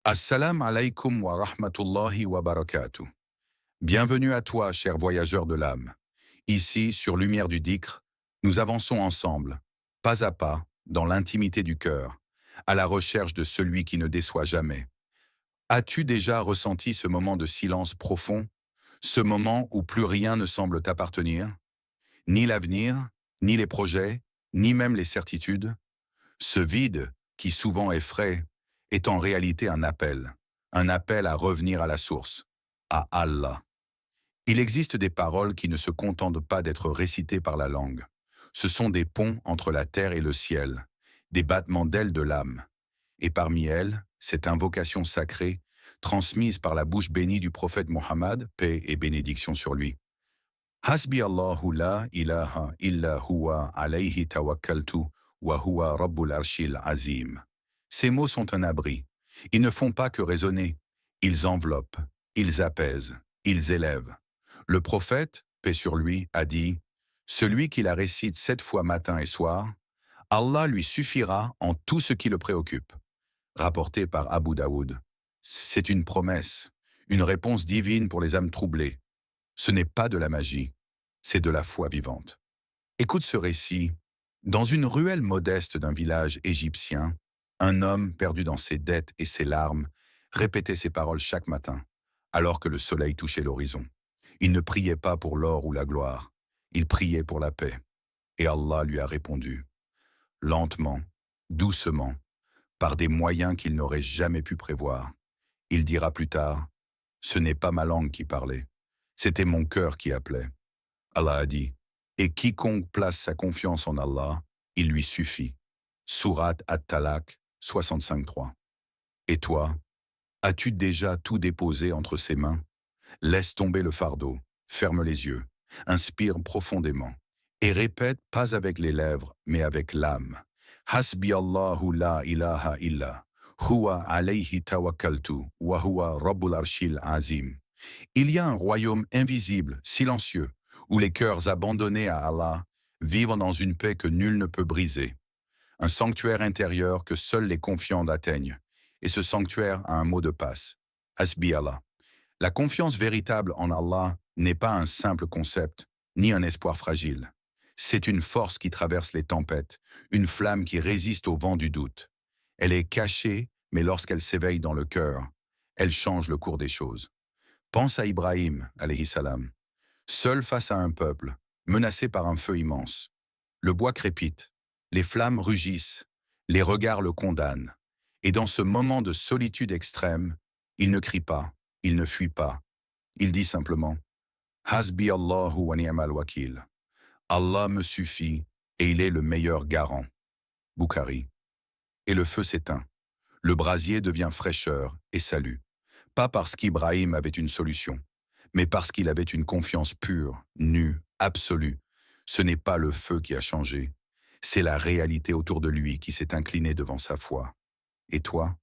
Assalamu alaikum wa rahmatullahi wa barakatuh. Bienvenue à toi, cher voyageur de l'âme. Ici, sur Lumière du Dhikr, nous avançons ensemble, pas à pas, dans l'intimité du cœur, à la recherche de celui qui ne déçoit jamais. As-tu déjà ressenti ce moment de silence profond, ce moment où plus rien ne semble t'appartenir? Ni l'avenir, ni les projets, ni même les certitudes? Ce vide, qui souvent effraie, est en réalité un appel à revenir à la source, à Allah. Il existe des paroles qui ne se contentent pas d'être récitées par la langue. Ce sont des ponts entre la terre et le ciel, des battements d'ailes de l'âme. Et parmi elles, cette invocation sacrée, transmise par la bouche bénie du prophète Mohammed, paix et bénédiction sur lui. Hasbi Allahu la ilaha illa huwa alayhi tawakkaltu wa huwa rabbul arshil azim. Ces mots sont un abri. Ils ne font pas que résonner. Ils enveloppent, ils apaisent, ils élèvent. Le prophète, paix sur lui, a dit « Celui qui la récite 7 fois matin et soir, Allah lui suffira en tout ce qui le préoccupe. » Rapporté par Abu Daoud. C'est une promesse, une réponse divine pour les âmes troublées. Ce n'est pas de la magie, c'est de la foi vivante. Écoute ce récit. Dans une ruelle modeste d'un village égyptien, un homme perdu dans ses dettes et ses larmes répétait ces paroles chaque matin, alors que le soleil touchait l'horizon. Il ne priait pas pour l'or ou la gloire, il priait pour la paix. Et Allah lui a répondu, lentement, doucement, par des moyens qu'il n'aurait jamais pu prévoir. Il dira plus tard, ce n'est pas ma langue qui parlait, c'était mon cœur qui appelait. Allah a dit, et quiconque place sa confiance en Allah, il lui suffit. Surat At-Talaq 65.3. Et toi, as-tu déjà tout déposé entre ses mains? Laisse tomber le fardeau, ferme les yeux, inspire profondément et répète pas avec les lèvres, mais avec l'âme. Hasbi Allahu la ilaha illa, huwa alayhi tawakkaltu, wa huwa rabbul arshil azim. Il y a un royaume invisible, silencieux, où les cœurs abandonnés à Allah vivent dans une paix que nul ne peut briser. Un sanctuaire intérieur que seuls les confiants atteignent. Et ce sanctuaire a un mot de passe. Hasbi Allah. La confiance véritable en Allah n'est pas un simple concept, ni un espoir fragile. C'est une force qui traverse les tempêtes, une flamme qui résiste au vent du doute. Elle est cachée, mais lorsqu'elle s'éveille dans le cœur, elle change le cours des choses. Pense à Ibrahim, alayhi salam. Seul face à un peuple, menacé par un feu immense. Le bois crépite, les flammes rugissent, les regards le condamnent. Et dans ce moment de solitude extrême, il ne crie pas, il ne fuit pas. Il dit simplement « Hasbi Allahu wa ni'mal wakil ». Allah me suffit et il est le meilleur garant. Bukhari. Et le feu s'éteint. Le brasier devient fraîcheur et salut. Pas parce qu'Ibrahim avait une solution, mais parce qu'il avait une confiance pure, nue, absolue. Ce n'est pas le feu qui a changé, c'est la réalité autour de lui qui s'est inclinée devant sa foi. Et toi,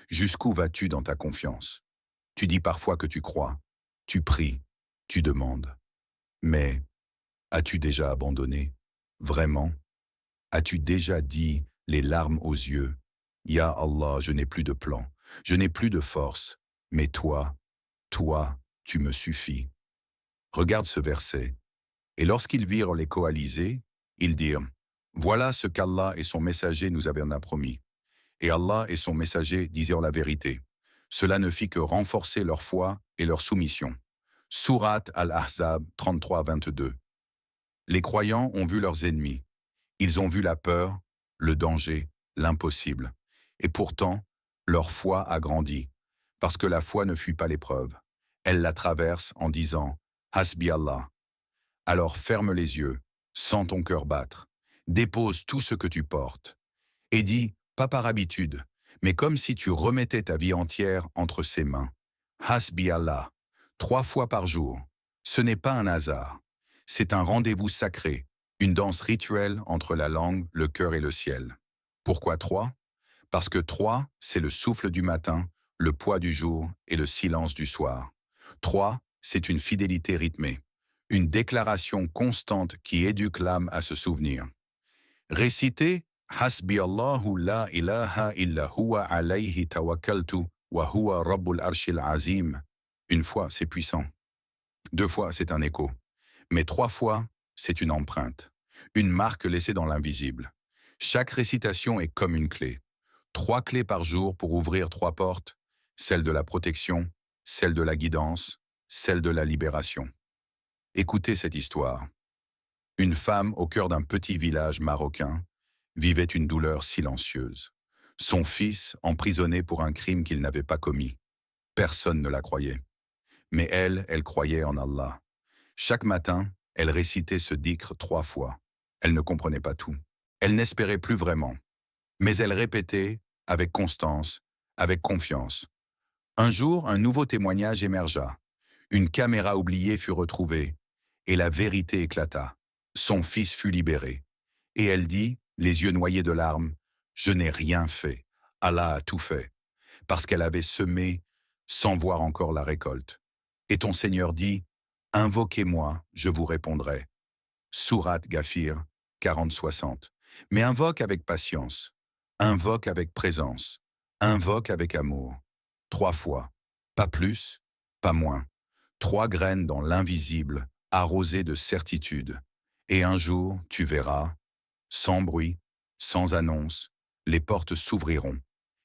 jusqu'où vas-tu dans ta confiance? Tu dis parfois que tu crois, tu pries, tu demandes. Mais as-tu déjà abandonné? Vraiment? As-tu déjà dit, les larmes aux yeux, « Ya Allah, je n'ai plus de plan, je n'ai plus de force, mais toi, tu me suffis. » Regarde ce verset. Et lorsqu'ils virent les coalisés, ils dirent, « Voilà ce qu'Allah et son messager nous avaient promis. » Et Allah et son messager dirent la vérité. Cela ne fit que renforcer leur foi et leur soumission. Surat Al-Ahzab 33-22. Les croyants ont vu leurs ennemis. Ils ont vu la peur, le danger, l'impossible. Et pourtant, leur foi a grandi, parce que la foi ne fuit pas l'épreuve. Elle la traverse en disant « Hasbi Allah ». Alors ferme les yeux, sens ton cœur battre, dépose tout ce que tu portes, et dis, pas par habitude, mais comme si tu remettais ta vie entière entre ses mains. Hasbi Allah, 3 fois par jour. Ce n'est pas un hasard, c'est un rendez-vous sacré, une danse rituelle entre la langue, le cœur et le ciel. Pourquoi 3? Parce que 3, c'est le souffle du matin, le poids du jour et le silence du soir. 3, c'est une fidélité rythmée, une déclaration constante qui éduque l'âme à se souvenir. Réciter « Hasbi Allahu la ilaha illa huwa alayhi tawakkaltu Wa huwa Rabbul Arshil Azim. Une fois, c'est puissant. Deux fois, c'est un écho. Mais trois fois, c'est une empreinte. Une marque laissée dans l'invisible. Chaque récitation est comme une clé. Trois clés par jour pour ouvrir trois portes. Celle de la protection, celle de la guidance, celle de la libération. Écoutez cette histoire. Une femme au cœur d'un petit village marocain vivait une douleur silencieuse. Son fils emprisonné pour un crime qu'il n'avait pas commis. Personne ne la croyait. Mais elle croyait en Allah. Chaque matin, elle récitait ce dhikr trois fois. Elle ne comprenait pas tout. Elle n'espérait plus vraiment. Mais elle répétait avec constance, avec confiance. Un jour, un nouveau témoignage émergea. Une caméra oubliée fut retrouvée, et la vérité éclata. Son fils fut libéré. Et elle dit, les yeux noyés de larmes, « Je n'ai rien fait. Allah a tout fait. » Parce qu'elle avait semé sans voir encore la récolte. Et ton Seigneur dit, « Invoquez-moi, je vous répondrai. » Sourate Ghafir 40-60. Mais invoque avec patience. Invoque avec présence. Invoque avec amour. Trois fois. Pas plus, pas moins. Trois graines dans l'invisible, arrosées de certitude. Et un jour, tu verras, sans bruit, sans annonce, les portes s'ouvriront.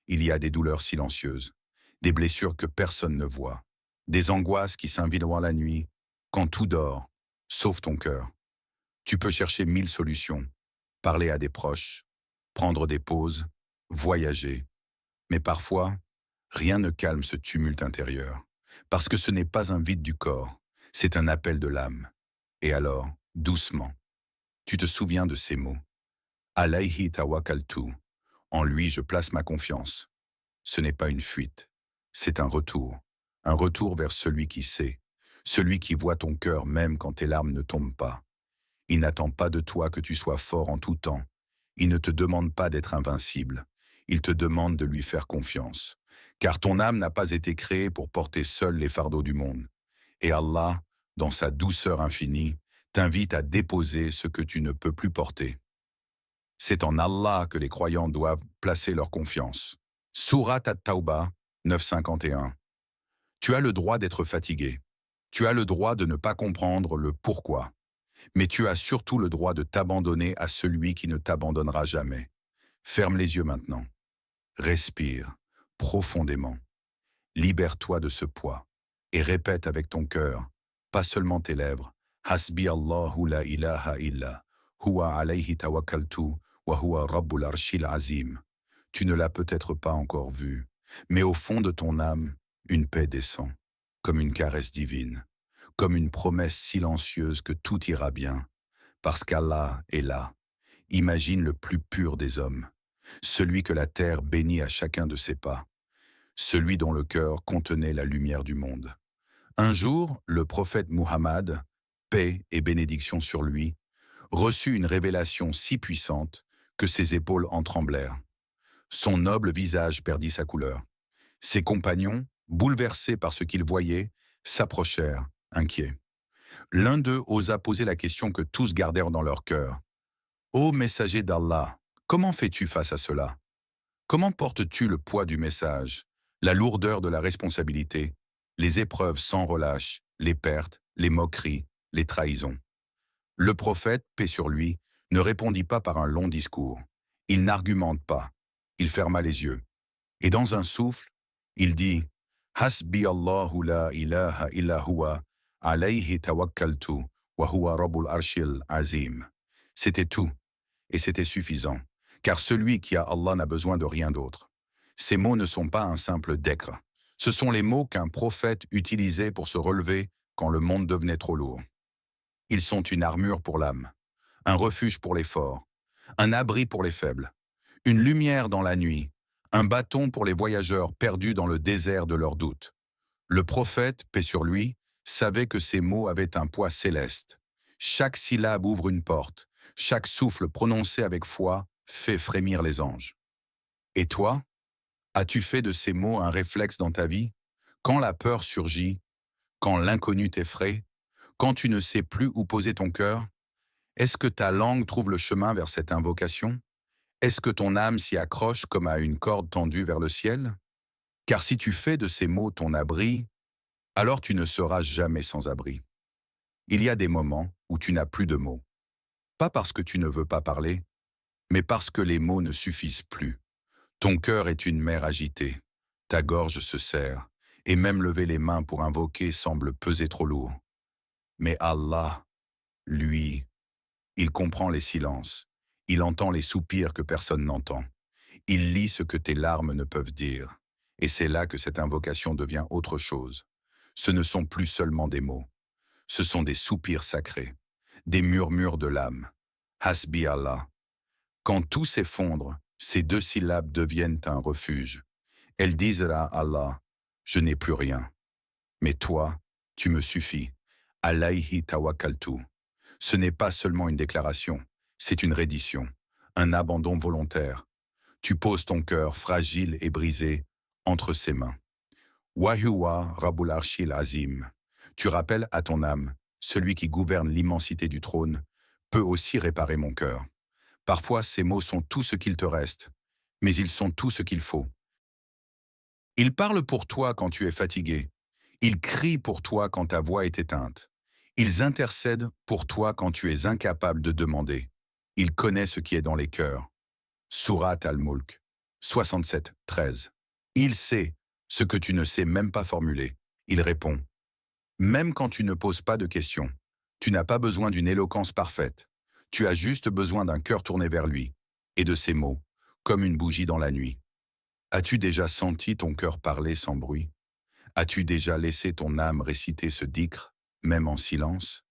Il y a des douleurs silencieuses, des blessures que personne ne voit, des angoisses qui s'invileront la nuit, quand tout dort, sauf ton cœur. Tu peux chercher 1000 solutions, parler à des proches, prendre des pauses, voyager. Mais parfois, rien ne calme ce tumulte intérieur, parce que ce n'est pas un vide du corps, c'est un appel de l'âme. Et alors, doucement, tu te souviens de ces mots. Alayhi tawakkaltu. En lui, je place ma confiance. Ce n'est pas une fuite, c'est un retour vers celui qui sait, celui qui voit ton cœur même quand tes larmes ne tombent pas. Il n'attend pas de toi que tu sois fort en tout temps. Il ne te demande pas d'être invincible. Il te demande de lui faire confiance. Car ton âme n'a pas été créée pour porter seule les fardeaux du monde. Et Allah, dans sa douceur infinie, t'invite à déposer ce que tu ne peux plus porter. C'est en Allah que les croyants doivent placer leur confiance. Sourate At-Tawbah 951. Tu as le droit d'être fatigué. Tu as le droit de ne pas comprendre le pourquoi. Mais tu as surtout le droit de t'abandonner à celui qui ne t'abandonnera jamais. Ferme les yeux maintenant. Respire profondément. Libère-toi de ce poids et répète avec ton cœur, pas seulement tes lèvres, Hasbi Allahu la ilaha illa, huwa alayhi tawakkaltu, wa huwa rabbul arshil azim. Tu ne l'as peut-être pas encore vu, mais au fond de ton âme, une paix descend, comme une caresse divine, comme une promesse silencieuse que tout ira bien, parce qu'Allah est là. Imagine le plus pur des hommes, celui que la terre bénit à chacun de ses pas, celui dont le cœur contenait la lumière du monde. Un jour, le prophète Muhammad, paix et bénédiction sur lui, reçut une révélation si puissante que ses épaules en tremblèrent. Son noble visage perdit sa couleur. Ses compagnons, bouleversés par ce qu'ils voyaient, s'approchèrent, inquiets. L'un d'eux osa poser la question que tous gardèrent dans leur cœur. « Ô messager d'Allah, comment fais-tu face à cela? Comment portes-tu le poids du message, la lourdeur de la responsabilité, les épreuves sans relâche, les pertes, les moqueries, les trahisons ?» Le prophète, paix sur lui, ne répondit pas par un long discours. Il n'argumente pas. Il ferma les yeux. Et dans un souffle, il dit « Hasbi Allahu la ilaha illa huwa, alayhi tawakkaltu, wa huwa rabbul arshil azim. » C'était tout, et c'était suffisant, car celui qui a Allah n'a besoin de rien d'autre. Ces mots ne sont pas un simple dhikr. Ce sont les mots qu'un prophète utilisait pour se relever quand le monde devenait trop lourd. Ils sont une armure pour l'âme, un refuge pour les forts, un abri pour les faibles, une lumière dans la nuit, un bâton pour les voyageurs perdus dans le désert de leurs doutes. Le prophète, paix sur lui, savait que ces mots avaient un poids céleste. Chaque syllabe ouvre une porte, chaque souffle prononcé avec foi fait frémir les anges. Et toi, as-tu fait de ces mots un réflexe dans ta vie? Quand la peur surgit, quand l'inconnu t'effraie, quand tu ne sais plus où poser ton cœur, est-ce que ta langue trouve le chemin vers cette invocation? Est-ce que ton âme s'y accroche comme à une corde tendue vers le ciel? Car si tu fais de ces mots ton abri, alors tu ne seras jamais sans abri. Il y a des moments où tu n'as plus de mots. Pas parce que tu ne veux pas parler, mais parce que les mots ne suffisent plus. Ton cœur est une mer agitée, ta gorge se serre, et même lever les mains pour invoquer semble peser trop lourd. Mais Allah, lui, il comprend les silences, il entend les soupirs que personne n'entend, il lit ce que tes larmes ne peuvent dire, et c'est là que cette invocation devient autre chose. Ce ne sont plus seulement des mots, ce sont des soupirs sacrés, des murmures de l'âme. Hasbi Allah. Quand tout s'effondre, ces deux syllabes deviennent un refuge. Elles disent à Allah, je n'ai plus rien. Mais toi, tu me suffis. Alayhi tawakkaltu. Ce n'est pas seulement une déclaration, c'est une reddition, un abandon volontaire. Tu poses ton cœur fragile et brisé entre ses mains. Wahuwa Rabbul Arshil Azim. Tu rappelles à ton âme, celui qui gouverne l'immensité du trône, peut aussi réparer mon cœur. Parfois, ces mots sont tout ce qu'il te reste, mais ils sont tout ce qu'il faut. Ils parlent pour toi quand tu es fatigué. Ils crient pour toi quand ta voix est éteinte. Ils intercèdent pour toi quand tu es incapable de demander. Il connaît ce qui est dans les cœurs. Surat al-Mulk, 67, 13. Il sait ce que tu ne sais même pas formuler. Il répond. Même quand tu ne poses pas de questions, tu n'as pas besoin d'une éloquence parfaite. Tu as juste besoin d'un cœur tourné vers lui, et de ses mots, comme une bougie dans la nuit. As-tu déjà senti ton cœur parler sans bruit? As-tu déjà laissé ton âme réciter ce dhikr, même en silence?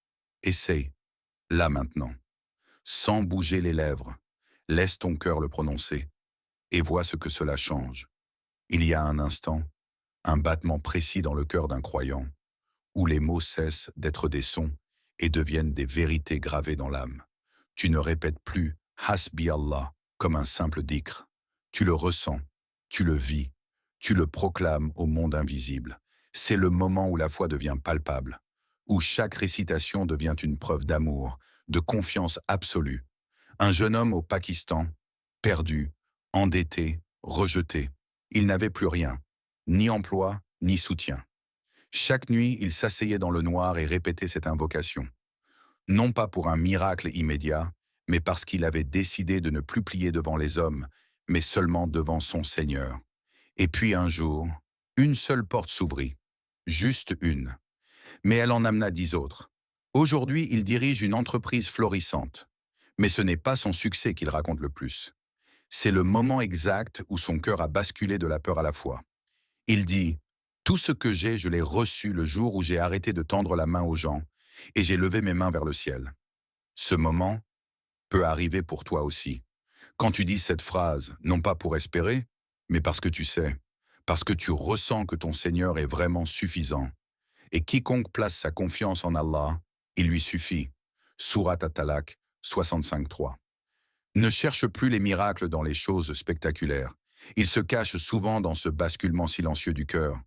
Essaye, là maintenant, sans bouger les lèvres. Laisse ton cœur le prononcer, et vois ce que cela change. Il y a un instant, un battement précis dans le cœur d'un croyant, où les mots cessent d'être des sons et deviennent des vérités gravées dans l'âme. Tu ne répètes plus « Hasbi Allah » comme un simple dhikr. Tu le ressens, tu le vis, tu le proclames au monde invisible. C'est le moment où la foi devient palpable, où chaque récitation devient une preuve d'amour, de confiance absolue. Un jeune homme au Pakistan, perdu, endetté, rejeté. Il n'avait plus rien, ni emploi, ni soutien. Chaque nuit, il s'asseyait dans le noir et répétait cette invocation. Non pas pour un miracle immédiat, mais parce qu'il avait décidé de ne plus plier devant les hommes, mais seulement devant son Seigneur. Et puis un jour, une seule porte s'ouvrit, juste une. Mais elle en amena 10 autres. Aujourd'hui, il dirige une entreprise florissante. Mais ce n'est pas son succès qu'il raconte le plus. C'est le moment exact où son cœur a basculé de la peur à la foi. Il dit « Tout ce que j'ai, je l'ai reçu le jour où j'ai arrêté de tendre la main aux gens et j'ai levé mes mains vers le ciel. » Ce moment peut arriver pour toi aussi. Quand tu dis cette phrase, non pas pour espérer, mais parce que tu sais, parce que tu ressens que ton Seigneur est vraiment suffisant. Et quiconque place sa confiance en Allah, il lui suffit. Surat At-Talaq, 65.3. Ne cherche plus les miracles dans les choses spectaculaires. Ils se cachent souvent dans ce basculement silencieux du cœur.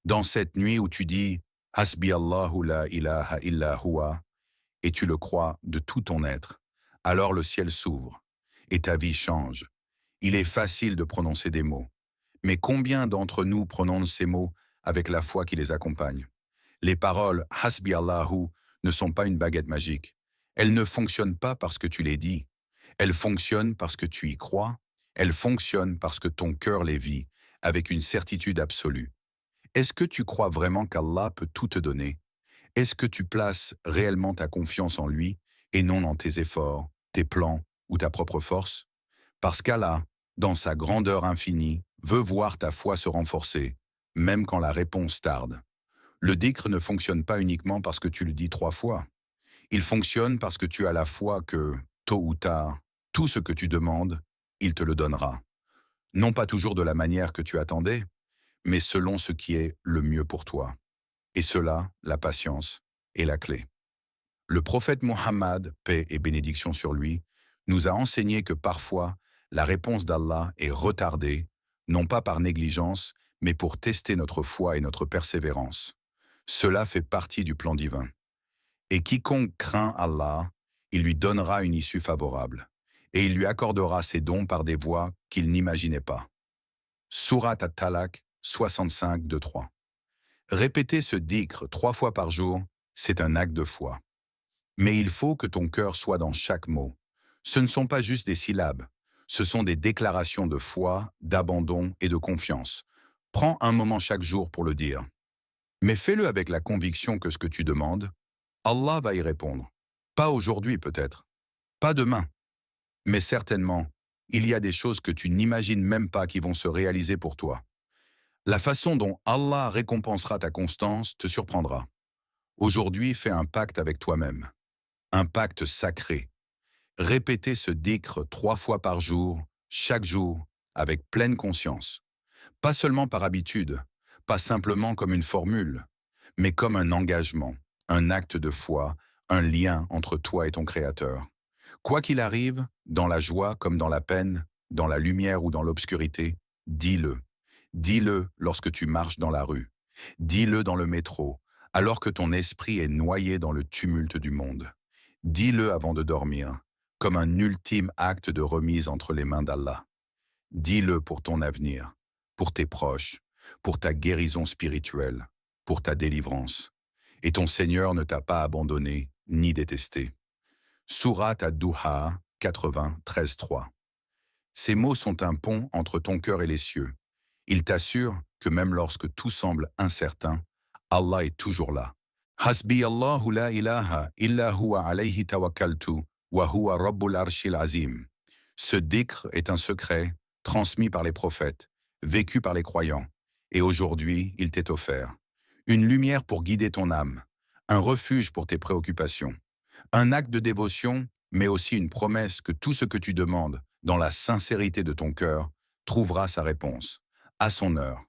Dans cette nuit où tu dis « Hasbi Allahu la ilaha illa huwa » et tu le crois de tout ton être, alors le ciel s'ouvre et ta vie change. Il est facile de prononcer des mots. Mais combien d'entre nous prononcent ces mots avec la foi qui les accompagne? Les paroles « Hasbi Allahu » ne sont pas une baguette magique. Elles ne fonctionnent pas parce que tu les dis. Elles fonctionnent parce que tu y crois. Elles fonctionnent parce que ton cœur les vit, avec une certitude absolue. Est-ce que tu crois vraiment qu'Allah peut tout te donner? Est-ce que tu places réellement ta confiance en lui et non dans tes efforts, tes plans ou ta propre force? Parce qu'Allah, dans sa grandeur infinie, veut voir ta foi se renforcer, même quand la réponse tarde. Le dhikr ne fonctionne pas uniquement parce que tu le dis 3 fois. Il fonctionne parce que tu as la foi que, tôt ou tard, tout ce que tu demandes, il te le donnera. Non pas toujours de la manière que tu attendais, mais selon ce qui est le mieux pour toi. Et cela, la patience, est la clé. Le prophète Mohammed, paix et bénédiction sur lui, nous a enseigné que parfois, la réponse d'Allah est retardée, non pas par négligence, mais pour tester notre foi et notre persévérance. Cela fait partie du plan divin. Et quiconque craint Allah, il lui donnera une issue favorable, et il lui accordera ses dons par des voies qu'il n'imaginait pas. Surat At-Talaq, 65, 2, 3. Répéter ce dhikr 3 fois par jour, c'est un acte de foi. Mais il faut que ton cœur soit dans chaque mot. Ce ne sont pas juste des syllabes, ce sont des déclarations de foi, d'abandon et de confiance. Prends un moment chaque jour pour le dire. Mais fais-le avec la conviction que ce que tu demandes, Allah va y répondre. Pas aujourd'hui peut-être, pas demain, mais certainement, il y a des choses que tu n'imagines même pas qui vont se réaliser pour toi. La façon dont Allah récompensera ta constance te surprendra. Aujourd'hui, fais un pacte avec toi-même. Un pacte sacré. Répétez ce dhikr 3 fois par jour, chaque jour, avec pleine conscience. Pas seulement par habitude, pas simplement comme une formule, mais comme un engagement, un acte de foi, un lien entre toi et ton Créateur. Quoi qu'il arrive, dans la joie comme dans la peine, dans la lumière ou dans l'obscurité, dis-le. Dis-le lorsque tu marches dans la rue. Dis-le dans le métro, alors que ton esprit est noyé dans le tumulte du monde. Dis-le avant de dormir, comme un ultime acte de remise entre les mains d'Allah. Dis-le pour ton avenir, pour tes proches, pour ta guérison spirituelle, pour ta délivrance. Et ton Seigneur ne t'a pas abandonné ni détesté. Surat ad-Duha 80, 13, 3. Ces mots sont un pont entre ton cœur et les cieux. Ils t'assurent que même lorsque tout semble incertain, Allah est toujours là. Hasbi Allahu la ilaha illa huwa alayhi tawakkaltu wa huwa rabbul arshil azim. Ce dhikr est un secret transmis par les prophètes, vécu par les croyants, et aujourd'hui il t'est offert. Une lumière pour guider ton âme, un refuge pour tes préoccupations, un acte de dévotion, mais aussi une promesse que tout ce que tu demandes, dans la sincérité de ton cœur, trouvera sa réponse, à son heure.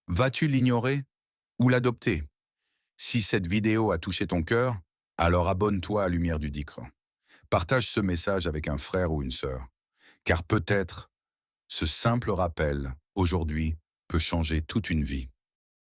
Vas-tu l'ignorer ou l'adopter? Si cette vidéo a touché ton cœur, alors abonne-toi à Lumière du Dhikr. Partage ce message avec un frère ou une sœur, car peut-être ce simple rappel, aujourd'hui, peut changer toute une vie.